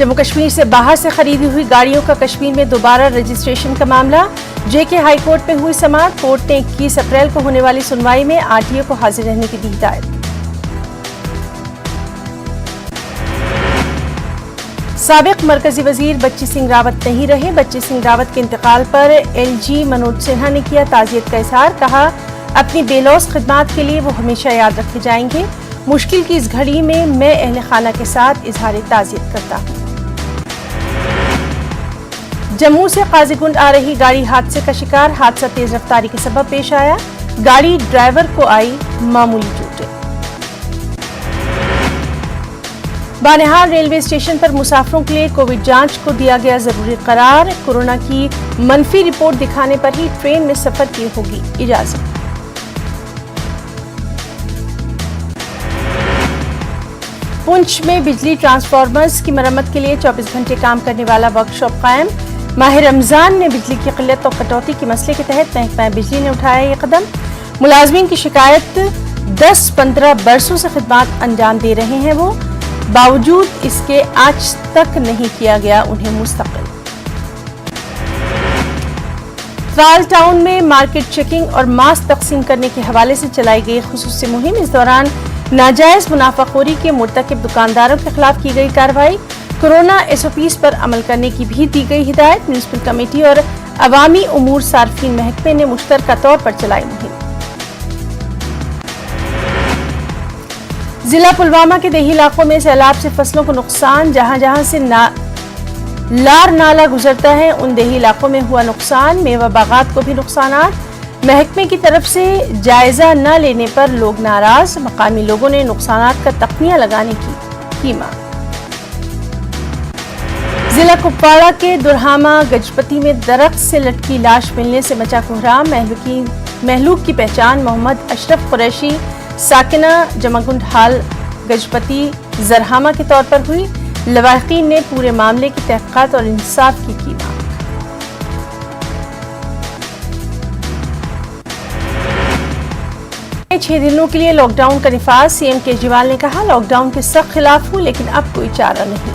जम्मू कश्मीर से बाहर से खरीदी हुई गाड़ियों का कश्मीर में दोबारा रजिस्ट्रेशन का मामला। जेके हाई कोर्ट में हुई समाअत। कोर्ट ने 21 अप्रैल को होने वाली सुनवाई में आरटीओ को हाजिर रहने की दी हिदायत। साबिक मरकजी वजीर बच्ची सिंह रावत नहीं रहे। बच्ची सिंह रावत के इंतकाल पर एलजी मनोज सिन्हा ने किया ताजियत का इजहार। कहा, अपनी बेलौस खिदमात के लिए वो हमेशा याद रखे जाएंगे। मुश्किल की इस घड़ी में मैं अहले खाना के साथ इजहार ताजियत करता हूँ। जम्मू से काजीगुंड आ रही गाड़ी हादसे का शिकार। हादसा तेज रफ्तारी के सबब पेश आया। गाड़ी ड्राइवर को आई मामूली चोटें। बानिहाल रेलवे स्टेशन पर मुसाफिरों के लिए कोविड जांच को दिया गया जरूरी करार। कोरोना की मनफी रिपोर्ट दिखाने पर ही ट्रेन में सफर की होगी इजाजत। पुंछ में बिजली ट्रांसफार्मर्स की मरम्मत के लिए 24 घंटे काम करने वाला वर्कशॉप कायम। माह रमजान में बिजली की किल्लत और कटौती के मसले के तहत महकमा बिजली ने उठाया ये कदम। मुलाजमीन की शिकायत 10-15 बरसों से खिदमत अंजाम दे रहे हैं वो, बावजूद इसके आज तक नहीं किया गया उन्हें मुस्तकिल। त्राल टाउन में मार्केट चेकिंग और मास्क तकसीम करने के हवाले से चलाई गई खुसूसी मुहिम। इस दौरान नाजायज मुनाफाखोरी के मुर्तकिब दुकानदारों के खिलाफ की गई कार्रवाई। कोरोना एसओपीज पर अमल करने की भी दी गई हिदायत। म्यूनिसिपल कमेटी और अवामी उमूर सार्फिन महकमे ने मुश्तरका तौर पर चलाई मुहिम। जिला पुलवामा के देही इलाकों में सैलाब से फसलों को नुकसान। जहां जहां से लार नाला गुजरता है उन देही इलाकों में हुआ नुकसान। मेवा बागात को भी नुकसानात। महकमे की तरफ से जायजा न लेने पर लोग नाराज। मकामी लोगों ने नुकसानात का तख्मिया लगाने की मांग। जिला कुपवाड़ा के दुरहामा गजपति में दरख्त से लटकी लाश मिलने से मचा कोहराम। महलूक की पहचान मोहम्मद अशरफ कुरैशी साकिना जमागुंड हाल गजपति जरहामा के तौर पर हुई। लवाहिकीन ने पूरे मामले की तहकीकात और इंसाफ की मांग। 6 दिनों के लिए लॉकडाउन का निफाज। सीएम केजरीवाल ने कहा, लॉकडाउन के सख्त खिलाफ हूं लेकिन अब कोई चारा नहीं।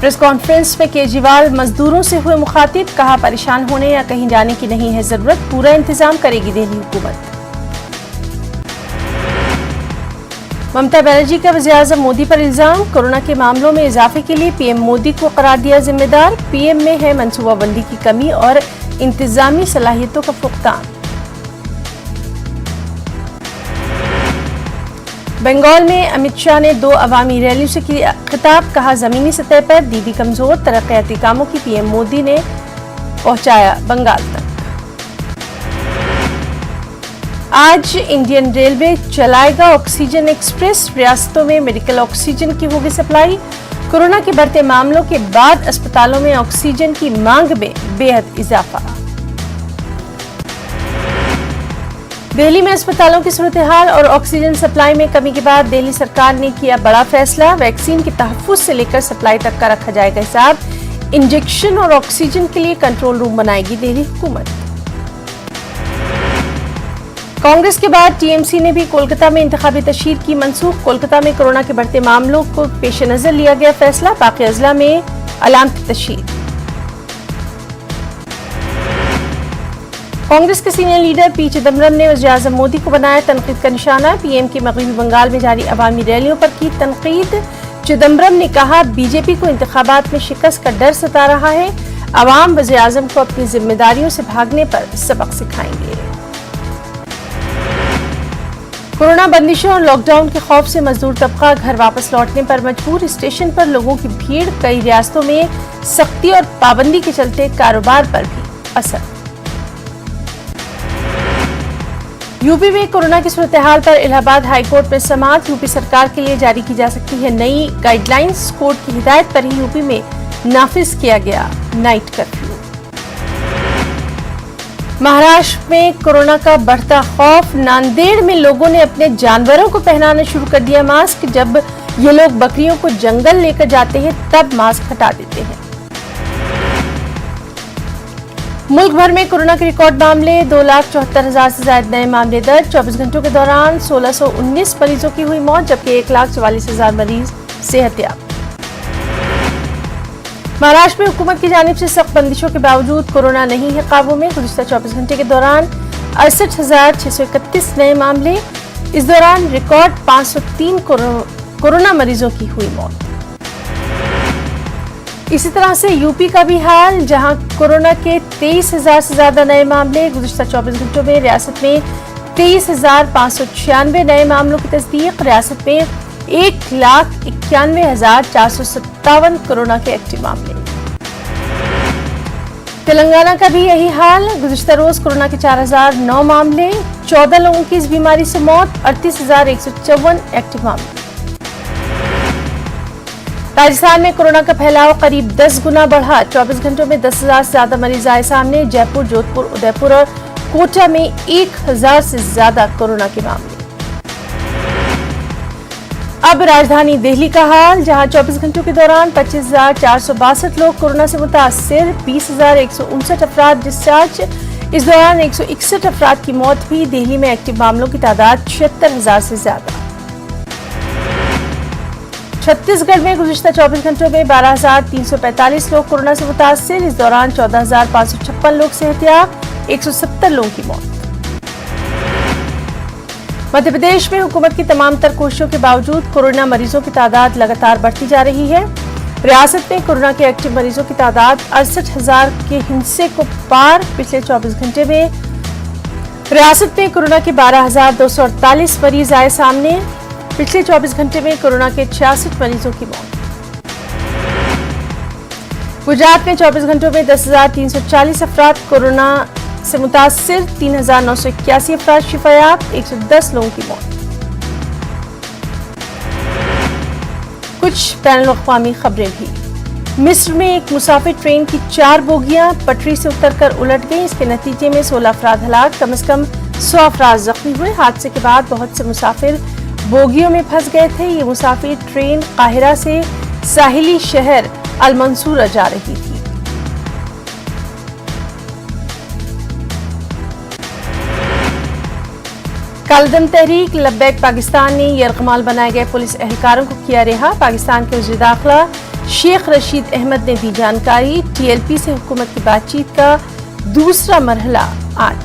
प्रेस कॉन्फ्रेंस में केजरीवाल मजदूरों से हुए मुखातिब। कहा, परेशान होने या कहीं जाने की नहीं है जरूरत, पूरा इंतजाम करेगी दिल्ली हुकूमत। ममता बनर्जी का वज़ीर-ए-आज़म मोदी पर इल्जाम। कोरोना के मामलों में इजाफे के लिए पीएम मोदी को करार दिया जिम्मेदार। पीएम में है मनसूबाबंदी की कमी और इंतजामी सलाहियतों का फुकदान। बंगाल में अमित शाह ने 2 अवामी रैलियों से किया खिताब। कहा, जमीनी सतह पर दीदी कमजोर, तरक्याती कामों की पीएम मोदी ने पहुंचाया बंगाल तक। आज इंडियन रेलवे चलाएगा ऑक्सीजन एक्सप्रेस। रियासतों में मेडिकल ऑक्सीजन की होगी सप्लाई। कोरोना के बढ़ते मामलों के बाद अस्पतालों में ऑक्सीजन की मांग में बेहद इजाफा। दिल्ली में अस्पतालों की सूरत हाल और ऑक्सीजन सप्लाई में कमी के बाद दिल्ली सरकार ने किया बड़ा फैसला। वैक्सीन के तहफ्फुज़ से लेकर सप्लाई तक का रखा जाएगा हिसाब। इंजेक्शन और ऑक्सीजन के लिए कंट्रोल रूम बनाएगी दिल्ली हुकूमत। कांग्रेस के बाद टीएमसी ने भी कोलकाता में इंतखाबी तशहीर की मनसूख। कोलकाता में कोरोना के बढ़ते मामलों को पेश नजर लिया गया फैसला। बाकी अजला में अलामती तशहीर। कांग्रेस के सीनियर लीडर पी चिदम्बरम ने वज़ीर-ए-आज़म मोदी को बनाया तनकीद का निशाना। पीएम की मगरबी बंगाल में जारी अवामी रैलियों पर की तनकीद। चिदम्बरम ने कहा, बीजेपी को इंतखाबात में शिकस्त का डर सता रहा है। अवाम वज़ीर-ए-आज़म को अपनी जिम्मेदारियों से भागने पर सबक सिखाएंगे। कोरोना बंदिशों और लॉकडाउन के खौफ से मजदूर तबका घर वापस लौटने पर मजबूर। स्टेशन पर लोगों की भीड़। कई रियासतों में सख्ती और पाबंदी के चलते कारोबार पर भी असर। यूपी में कोरोना की सूरत हाल पर इलाहाबाद हाईकोर्ट में समाअत। यूपी सरकार के लिए जारी की जा सकती है नई गाइडलाइंस। कोर्ट की हिदायत पर ही यूपी में नाफिज किया गया नाइट कर्फ्यू। महाराष्ट्र में कोरोना का बढ़ता खौफ। नांदेड़ में लोगों ने अपने जानवरों को पहनाना शुरू कर दिया मास्क। जब ये लोग बकरियों को जंगल लेकर जाते हैं तब मास्क हटा देते हैं। मुल्क भर में कोरोना के रिकॉर्ड मामले 2,74,000 से ज्यादा नए मामले दर्ज। 24 घंटों के दौरान 1,619 मरीजों की हुई मौत, जबकि 1,44,000 मरीज सेहतयाब। महाराष्ट्र में हुकूमत की जानिब से सख्त बंदिशों के बावजूद कोरोना नहीं है काबू में। गुज़िश्ता 24 घंटे के दौरान 68,631 नए मामले। इस दौरान रिकॉर्ड 503 कोरोना मरीजों की हुई मौत। इसी तरह से यूपी का भी हाल, जहां कोरोना के 23,000 से ज्यादा नए मामले। गुज़िश्ता 24 घंटों में रियासत में 23,596 नए मामलों की तस्दीक। रियासत में 1,91,457 कोरोना के एक्टिव मामले। तेलंगाना का भी यही हाल। गुज़िश्ता रोज कोरोना के 4,009 मामले, 14 लोगों की इस बीमारी से मौत, 38,154 एक्टिव मामले। राजस्थान में कोरोना का फैलाव करीब 10 गुना बढ़ा। 24 घंटों में 10,000 से ज्यादा मरीज आए सामने। जयपुर, जोधपुर, उदयपुर और कोटा में 1,000 से ज्यादा कोरोना के मामले। अब राजधानी दिल्ली का हाल, जहां 24 घंटों के दौरान 25,462 लोग कोरोना से मुतासिर, 20,159 अफराद डिस्चार्ज। इस दौरान 161 अफराद की मौत हुई। दिल्ली में एक्टिव मामलों की तादाद 76,000 से ज्यादा। छत्तीसगढ़ में गुज़िश्ता 24 घंटों में 12,345 लोग कोरोना से मुतासिर। इस दौरान 14,556 लोग सेहतयाब, 170 लोगों की मौत। मध्य प्रदेश में हुकूमत की तमाम तर कोशिशों के बावजूद कोरोना मरीजों की तादाद लगातार बढ़ती जा रही है। रियासत में कोरोना के एक्टिव मरीजों की तादाद 68,000 के हिस्से को पार। पिछले 24 घंटे में रियासत में कोरोना के 12,248 मरीज आए सामने। पिछले 24 घंटे में कोरोना के 66 मरीजों की मौत। गुजरात में 24 घंटों में 10,340 अफराद कोरोना से मुतासिर, 3,981 अफराद शिफायाब, 110 लोगों की मौत। कुछ बैनुल-अक़वामी खबरें भी। मिस्र में एक मुसाफिर ट्रेन की 4 बोगियां पटरी से उतरकर उलट गई। इसके नतीजे में 16 अफराद हलाक, कम से कम 100 अफराद जख्मी हुए। हादसे के बाद बहुत से मुसाफिर बोगियों में फंस गए थे। ये मुसाफिर ट्रेन काहिरा से साहिली शहर अल-मंसूरा जा रही थी। कालदम तहरीक लब्बैक पाकिस्तान ने यरगमाल बनाए गए पुलिस एहलकारों को किया रिहा। पाकिस्तान के वज़ीर दाखिला शेख रशीद अहमद ने दी जानकारी। TLP से हुकूमत की बातचीत का दूसरा मरहला आज।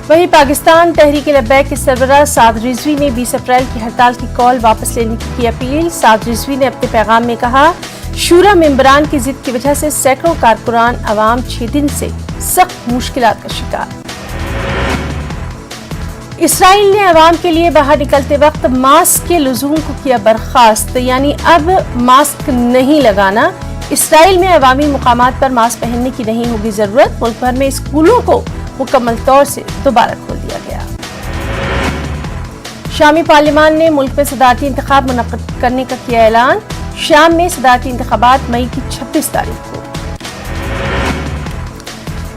वहीं पाकिस्तान तहरीक लब्बैक के सरबराह साद रिजवी ने 20 अप्रैल की हड़ताल की कॉल वापस लेने की अपील। साद रिजवी ने अपने पैगाम में कहा, शूरा मेंबरान की जिद की वजह से सैकड़ों कारकुनान अवाम 6 दिन से सख्त मुश्किलात का शिकार। इसराइल ने अवाम के लिए बाहर निकलते वक्त मास्क के लुज़ूम को किया बर्खास्त, यानी अब मास्क नहीं लगाना। इसराइल में अवामी मुकामात पर मास्क पहनने की नहीं होगी जरूरत। मुल्क भर में स्कूलों को मुकम्मल तौर से दोबारा खोल दिया गया। शामी पार्लियामान ने मुल्क में सदारती इंतखाब मुनक्किद करने का किया ऐलान। शाम में सदारती इंतखाबात मई की 26 तारीख को।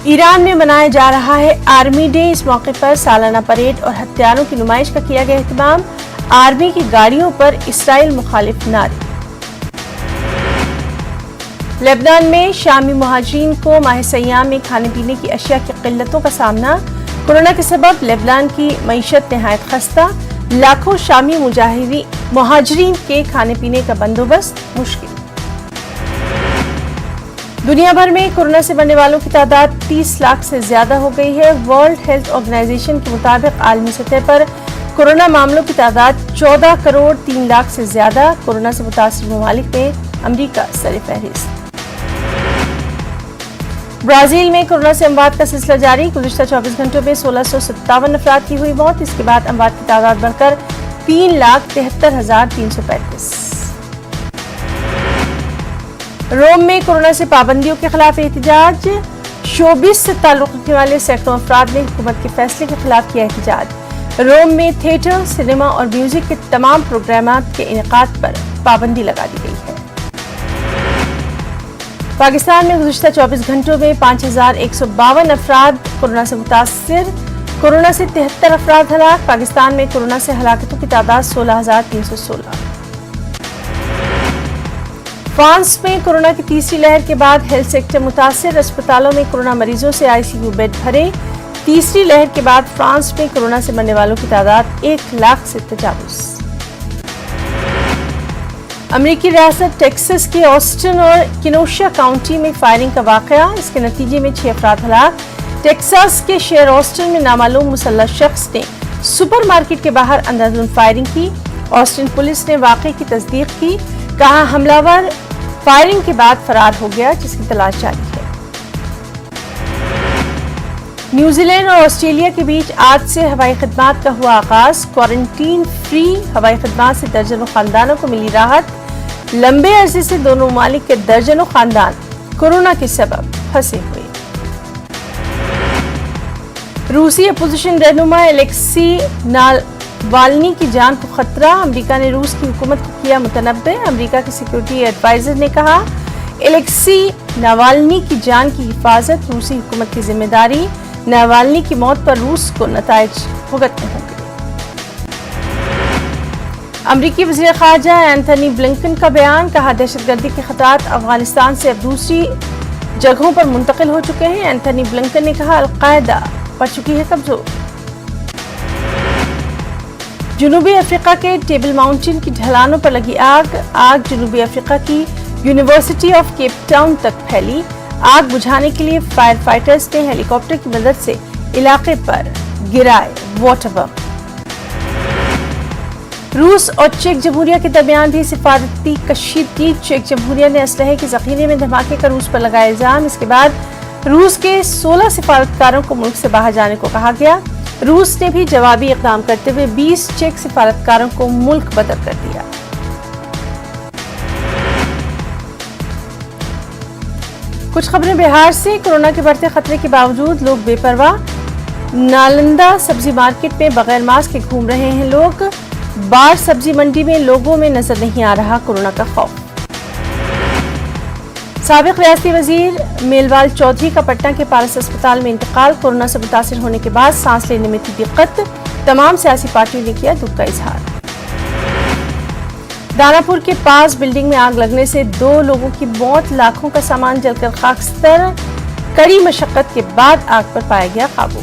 ईरान में मनाया जा रहा है आर्मी डे। इस मौके पर सालाना परेड और हथियारों की नुमाइश का किया गया एहतमाम। आर्मी की गाड़ियों पर इसराइल मुखालिफ नारे। लेबनान में शामी मुहाजिरीन को माह सयाम में खाने पीने की अशिया की किल्लतों का सामना। कोरोना के सबब लेबनान की मईशत नहायत खस्ता। लाखों शामी मुहाजिरीन के खाने पीने का बंदोबस्त मुश्किल। दुनिया भर में कोरोना से मरने वालों की तादाद 30 लाख से ज्यादा हो गई है। वर्ल्ड हेल्थ ऑर्गेनाइजेशन के मुताबिक आलमी सतह पर कोरोना मामलों की तादाद 14 करोड़ 3 लाख से ज्यादा। कोरोना से मुतासिर ममालिक में अमरीका सर-ए-फहरिस्त। ब्राजील में कोरोना से अमवात का सिलसिला जारी। गुज़िश्ता 24 घंटों में 1,657 अफराद की हुई मौत। इसके बाद अमवात की तादाद बढ़कर 3,73,335। रोम में कोरोना से पाबंदियों के खिलाफ एहतजाज। शोबिस से ताल्लुक रखने वाले सैकड़ों अफराद ने हुकूमत के फैसले के खिलाफ किया एहतजाज। रोम में थिएटर, सिनेमा और म्यूजिक के तमाम प्रोग्रामात के इनेकाद पर पाबंदी लगा दी गई है। पाकिस्तान में गुज़िश्ता 24 घंटों में 5,152 अफराद कोरोना से मुतासिर। कोरोना से 73 अफराद हलाक। पाकिस्तान में कोरोना से हलाकतों की तादाद 16,316। फ्रांस में कोरोना की तीसरी लहर के बाद हेल्थ सेक्टर मुतासिर, अस्पतालों में कोरोना मरीजों से आईसीयू बेड भरे। तीसरी लहर के बाद फ्रांस में कोरोना से मरने वालों की तादाद 1 लाख से तजावुज। अमेरिकी रियासत टेक्सास के ऑस्टिन और केनोशा काउंटी में फायरिंग का वाकया, इसके नतीजे में 6 अफराद हलाक। टेक्सास के शहर ऑस्टिन में नामालूम मुसल्लह शख्स ने सुपरमार्केट के बाहर अंधाधुंध फायरिंग की। ऑस्टिन पुलिस ने वाकये की तस्दीक की, कहा हमलावर फायरिंग के बाद फरार हो गया, जिसकी तलाश जारी है। न्यूजीलैंड और ऑस्ट्रेलिया के बीच आज से हवाई खदमात का हुआ आगाज। क्वारंटीन फ्री हवाई खदमात से दर्जनों खानदानों को मिली राहत। लंबे अरसे से दोनों ममालिक के दर्जनों खानदान कोरोना के सबब फंसे हुए। रूसी अपोजिशन रहनुमा एलेक्सी नावाल्नी की जान को खतरा, अमेरिका ने रूस की हुकूमत को किया मुतनब्बे। अमेरिका के सिक्योरिटी एडवाइजर ने कहा एलेक्सी नावाल्नी की जान की हिफाजत रूसी हुकूमत की जिम्मेदारी। नावाल्नी की मौत पर रूस को नताइज भुगतने होंगे। अमरीकी वज़ीर ख़ारजा एंथनी ब्लिंकन का बयान, कहा दहशतगर्दी के खतरात अफगानिस्तान से अब दूसरी जगहों पर मुंतकिल हो चुके हैं। एंथनी ब्लिंकन ने कहा अल-कायदा पड़ चुकी है कमजोर। जनूबी अफ्रीका के टेबल माउंटेन की ढलानों पर लगी आग जनूबी अफ्रीका की यूनिवर्सिटी ऑफ केप टाउन तक फैली। आग बुझाने के लिए फायर फाइटर्स ने हेलीकॉप्टर की मदद से इलाके पर गिराए वाटर बम। रूस और चेक जमहूरिया के दरमियान भी सिफारती कशीदगी। चेक जमहूरिया ने असलहे के जखीरे में धमाके का रूस पर लगाया इल्जाम। इसके बाद रूस के 16 सिफारतकारों को मुल्क से बाहर जाने को कहा गया। रूस ने भी जवाबी इकदाम करते हुए 20 चेक सिफारतकारों को मुल्क बदर कर दिया। कुछ खबरें बिहार से। कोरोना के बढ़ते खतरे के बावजूद लोग बेपरवाह। नालंदा सब्जी मार्केट में बगैर मास्क के घूम रहे हैं लोग। बाढ़ सब्जी मंडी में लोगों में नजर नहीं आ रहा कोरोना का खौफ। साबिक रियासती वजीर मेलवाल चौधरी का पटना के पारस अस्पताल में इंतकाल। कोरोना से मुतासिर होने के बाद सांस लेने में थी दिक्कत। तमाम सियासी पार्टियों ने किया दुख का इजहार। दानापुर के पास बिल्डिंग में आग लगने से 2 लोगों की मौत, लाखों का सामान जलकर खाकस्तर। कड़ी मशक्कत के बाद आग पर पाया गया काबू।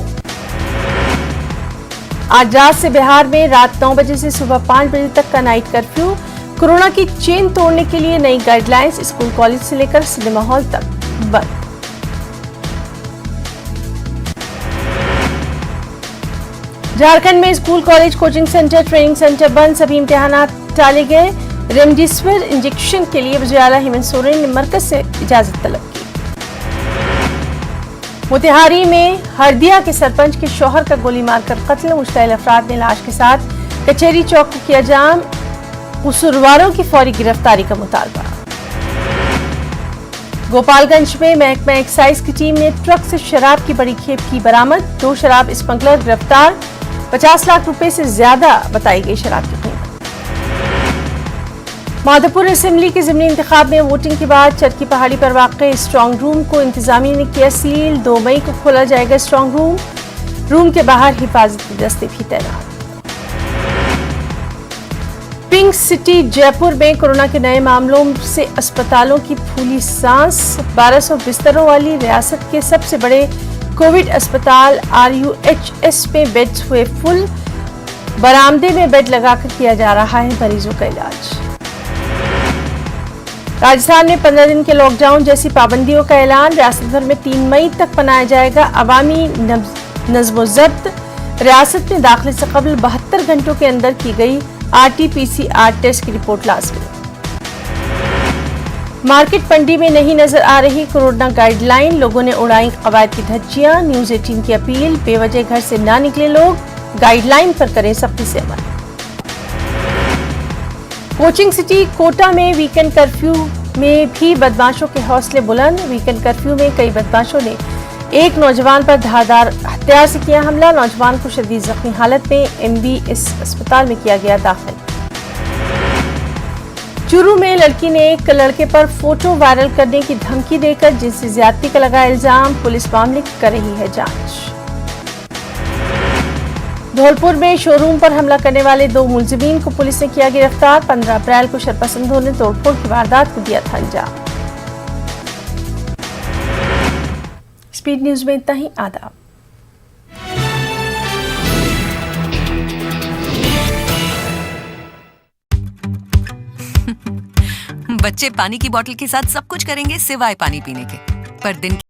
आज रात से बिहार में रात 9 बजे से सुबह 5 बजे तक का नाइट कर्फ्यू। कोरोना की चेन तोड़ने के लिए नई गाइडलाइंस, स्कूल कॉलेज से लेकर सिनेमा हॉल तक बंद। झारखंड में school college coaching centre training centre बंद, सभी इम्तिहानात टाले गए। रेमडेसिविर इंजेक्शन के लिए वज़ीर आला हेमंत सोरेन ने मरकज से इजाजत तलब की। मोतिहारी में हरदिया के सरपंच के शौहर का गोली मारकर कत्ल, मुश्तइल अफराद ने लाश के साथ कचहरी चौक को किया जाम। कसूरवारों की फौरी गिरफ्तारी का मुतालबा। गोपालगंज में महकमा एक्साइज की टीम ने ट्रक से शराब की बड़ी खेप की बरामद। 2 शराब स्मगलर गिरफ्तार। 50 लाख रुपए से ज्यादा बताई गई शराब की कीमत। माधोपुर असेंबली के ज़िमनी इंतखाब में वोटिंग के बाद चरकी पहाड़ी पर वाक़े स्ट्रांग रूम को इंतजामिया ने किया सील। 2 मई को खोला जाएगा स्ट्रांग रूम के बाहर हिफाजती दस्ते भी तैनात। पिंक सिटी जयपुर में कोरोना के नए मामलों से अस्पतालों की फूली सांस। 1200 बिस्तरों वाली रियासत के सबसे बड़े कोविड अस्पताल RUHS में बेड्स हुए फुल। बरामदे में बेड लगाकर किया जा रहा है मरीजों का इलाज। राजस्थान में 15 दिन के लॉकडाउन जैसी पाबंदियों का ऐलान। रियासत भर में 3 मई तक मनाया जाएगा अवामी नज़्म-ओ-ज़ब्त। रियासत में दाखिले से कबल 72 घंटों के अंदर की गई RT-PCR टेस्ट की रिपोर्ट लाजमी। मार्केट मंडी में नहीं नजर आ रही कोरोना गाइडलाइन, लोगों ने उड़ाई कवायद की धज्जियां। न्यूज़ 18 की अपील, बेवजह घर से ना निकले लोग, गाइडलाइन पर करें सख्ती से अमल। कोचिंग सिटी कोटा में वीकेंड कर्फ्यू में भी बदमाशों के हौसले बुलंद। वीकेंड कर्फ्यू में कई बदमाशों ने एक नौजवान पर धारदार हथियार से किया हमला। नौजवान को शदीद जख्मी हालत में MBS अस्पताल में किया गया दाखिल। चूरू में लड़की ने एक लड़के पर फोटो वायरल करने की धमकी देकर जिनसी ज्यादती का लगाया इल्जाम। पुलिस मामले की कर रही है जांच। धौलपुर में शोरूम पर हमला करने वाले 2 मुलजिमीन को पुलिस ने किया गिरफ्तार। 15 अप्रैल को शरपसंदों ने तोड़फोड़ की वारदात को दिया था अंजाम। स्पीड न्यूज में इतना ही। आदाब। बच्चे पानी की बोतल के साथ सब कुछ करेंगे सिवाय पानी पीने के, पर दिन